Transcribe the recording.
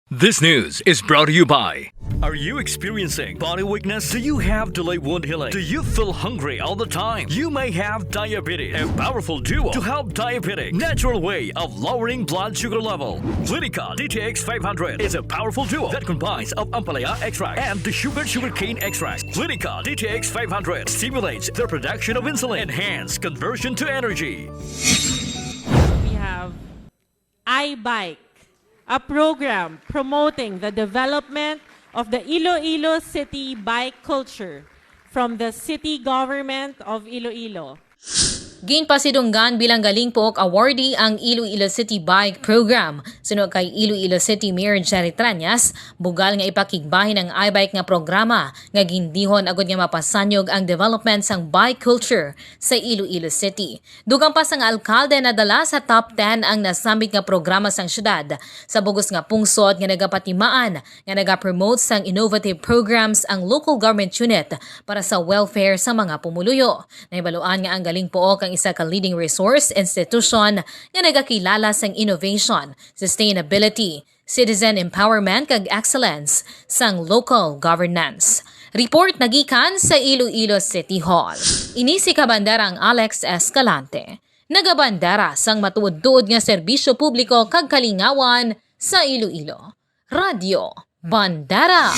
This news is brought to you by... Are you experiencing body weakness? Do you have delayed wound healing? Do you feel hungry all the time? You may have diabetes. A powerful duo to help diabetic. Natural way of lowering blood sugar level. Clinica DTX 500 is a powerful duo that combines of ampalaya extract and the sugarcane extract. Clinica DTX 500 stimulates the production of insulin, enhance conversion to energy. We have iBike, a program promoting the development of the Iloilo City bike culture from the city government of Iloilo. Ginpasidunggan bilang galing Pook Awardee ang Iloilo City Bike Program. Sunod kay Iloilo City Mayor Jerry Tranyas, bugal nga ipakigbahin ang iBike nga programa nga gindihon agud nga mapasanyog ang development sang bike culture sa Iloilo City. Dugang pa sang alkalde nadala sa top 10 ang nasambit nga programa sang syudad sa bugos nga pungsod nga nagapatimaan nga nagapromote sang innovative programs ang local government unit para sa welfare sa mga pumuluyo. Nahibaluan nga ang galing Pook ang isa ka leading resource institution nga nagakilala sang innovation, sustainability, citizen empowerment kag excellence sang local governance. Report nagikan sa Iloilo City Hall. Inisi ka banderang Alex Escalante. Nagabandera sang matuod-tuod nga serbisyo publiko kag kalingawan sa Iloilo. Radyo Bandera